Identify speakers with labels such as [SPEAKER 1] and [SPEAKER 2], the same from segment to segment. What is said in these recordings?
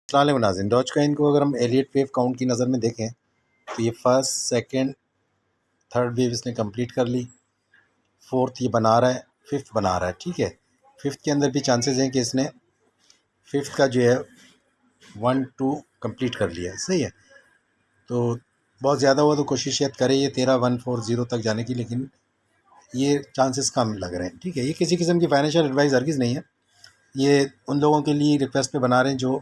[SPEAKER 1] अस्सलाम नाज़रीन, doge coin को अगर हम एलियट वेव काउंट की नज़र में देखें तो ये फर्स्ट, सेकंड, थर्ड वेव इसने कंप्लीट कर ली, फोर्थ ये बना रहा है, फिफ्थ बना रहा है। ठीक है, फिफ्थ के अंदर भी चांसेस हैं कि इसने फिफ्थ का जो है 1 2 कंप्लीट कर लिया है। सही है, तो बहुत ज़्यादा हुआ तो कोशिश शायद करे ये 13,140 तक जाने की, लेकिन ये चांसेस कम लग रहे हैं। ठीक है, ये किसी किस्म की फाइनेंशियल एडवाइस हरगिज़ नहीं है, ये उन लोगों के लिए रिक्वेस्ट पे बना रहे हैं जो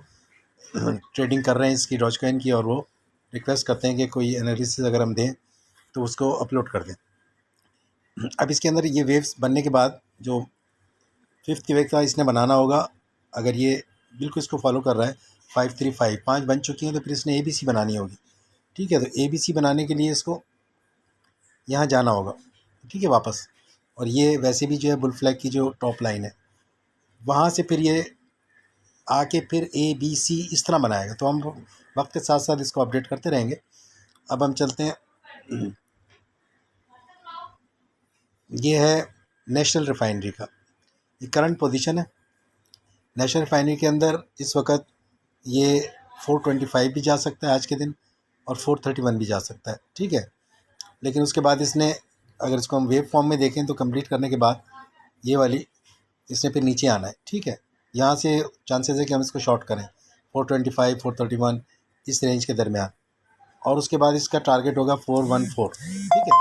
[SPEAKER 1] ट्रेडिंग कर रहे हैं इसकी, डॉज कॉइन की, और वो रिक्वेस्ट करते हैं कि कोई एनालिसिस अगर हम दें तो उसको अपलोड कर दें। अब इसके अंदर ये वेव्स बनने के बाद जो फिफ्थ की वेव का इसने बनाना होगा, अगर ये बिल्कुल इसको फॉलो कर रहा है, 5 3 5 5 बन चुकी हैं तो फिर इसने ABC बनानी होगी। ठीक है, तो ABC बनाने के लिए इसको यहाँ जाना होगा। ठीक है, वापस, और ये वैसे भी जो है बुल फ्लैग की जो टॉप लाइन है वहाँ से फिर ये आके फिर ABC इस तरह बनाएगा। तो हम वक्त के साथ साथ इसको अपडेट करते रहेंगे। अब हम चलते हैं, ये है नेशनल रिफाइनरी का, ये करंट पोजीशन है। नेशनल रिफाइनरी के अंदर इस वक्त ये 425 भी जा सकता है आज के दिन, और 431 भी जा सकता है। ठीक है, लेकिन उसके बाद इसने, अगर इसको हम वेव फॉर्म में देखें तो कंप्लीट करने के बाद ये वाली इसने फिर नीचे आना है। ठीक है, यहाँ से चांसेस है कि हम इसको शॉर्ट करें 425 431 इस रेंज के दरमियान, और उसके बाद इसका टारगेट होगा 414। ठीक है,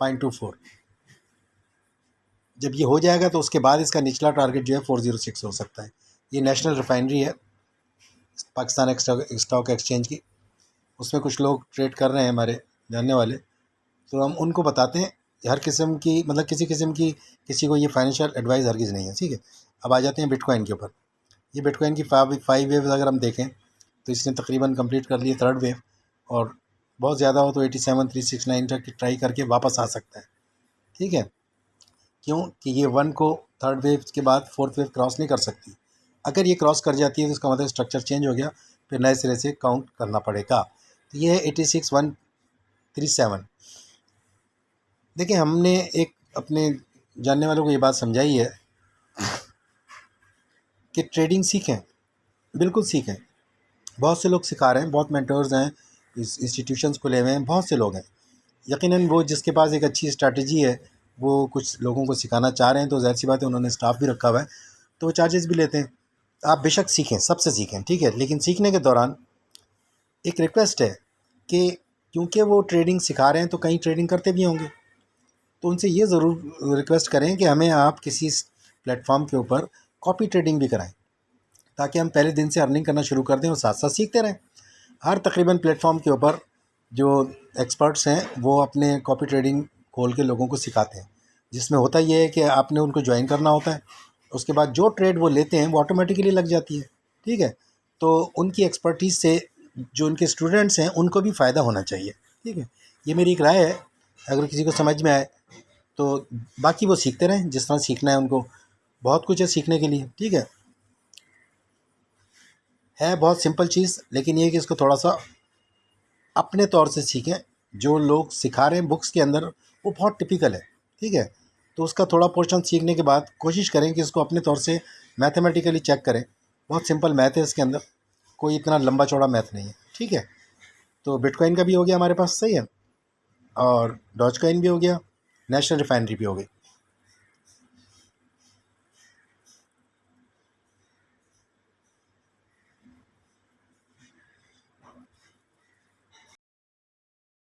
[SPEAKER 1] 0.24। जब ये हो जाएगा तो उसके बाद इसका निचला टारगेट जो है 406 हो सकता है। ये नेशनल रिफाइनरी है पाकिस्तान स्टॉक एक्सचेंज की, उसमें कुछ लोग ट्रेड कर रहे हैं हमारे जानने वाले, तो हम उनको बताते हैं। हर किस्म की, मतलब किसी किस्म की किसी को ये फाइनेंशियल एडवाइस हरगिज़ नहीं है। ठीक है, अब आ जाते हैं बिटकॉइन के ऊपर। ये बिटकॉइन की फाइव वेव्स अगर हम देखें तो इसने तकरीबन कंप्लीट कर लिए थर्ड वेव, और बहुत ज़्यादा हो तो 87,369 तक ट्राई करके वापस आ सकता है। ठीक है, क्यों कि ये वन को थर्ड वेव के बाद फोर्थ वेव क्रॉस नहीं कर सकती। अगर ये क्रॉस कर जाती है तो उसका मतलब स्ट्रक्चर चेंज हो गया, फिर नए सिरे से काउंट करना पड़ेगा। तो ये है 86,137। देखिए, हमने एक अपने जानने वालों को ये बात समझाई है कि ट्रेडिंग सीखें, बिल्कुल सीखें। बहुत से लोग सिखा रहे हैं, बहुत मेंटर्स हैं, इस इंस्टीट्यूशंस खुले हुए हैं, बहुत से लोग हैं। यकीनन वो जिसके पास एक अच्छी स्ट्रैटेजी है, वो कुछ लोगों को सिखाना चाह रहे हैं, तो ज़ाहिर सी बात है उन्होंने स्टाफ भी रखा हुआ है, तो वो चार्जेस भी लेते हैं। आप बेशक सीखें, सबसे सीखें, ठीक है, लेकिन सीखने के दौरान एक रिक्वेस्ट है कि क्योंकि वो ट्रेडिंग सिखा रहे हैं तो कहीं ट्रेडिंग करते भी होंगे, तो उनसे ये ज़रूर रिक्वेस्ट करें कि हमें आप किसी प्लेटफॉर्म के ऊपर कॉपी ट्रेडिंग भी कराएं, ताकि हम पहले दिन से अर्निंग करना शुरू कर दें और साथ साथ सीखते रहें। हर तकरीबन प्लेटफॉर्म के ऊपर जो एक्सपर्ट्स हैं वो अपने कॉपी ट्रेडिंग खोल के लोगों को सिखाते हैं, जिसमें होता ये है कि आपने उनको ज्वाइन करना होता है, उसके बाद जो ट्रेड वो लेते हैं वो ऑटोमेटिकली लग जाती है। ठीक है, तो उनकी एक्सपर्टीज़ से जो उनके स्टूडेंट्स हैं उनको भी फ़ायदा होना चाहिए। ठीक है, ये मेरी एक राय है, अगर किसी को समझ में आए तो बाकी वो सीखते रहें जिस तरह सीखना है उनको, बहुत कुछ है सीखने के लिए। ठीक है बहुत सिंपल चीज़, लेकिन ये है कि इसको थोड़ा सा अपने तौर से सीखें। जो लोग सिखा रहे हैं बुक्स के अंदर वो बहुत टिपिकल है। ठीक है, तो उसका थोड़ा पोर्शन सीखने के बाद कोशिश करें कि इसको अपने तौर से मैथमेटिकली चेक करें। बहुत सिंपल मैथ है इसके अंदर, कोई इतना लंबा चौड़ा मैथ नहीं है। ठीक है, तो बिटकॉइन का भी हो गया हमारे पास, सही है, और डॉज कॉइन भी हो गया, नेशनल रिफाइनरी भी हो गई।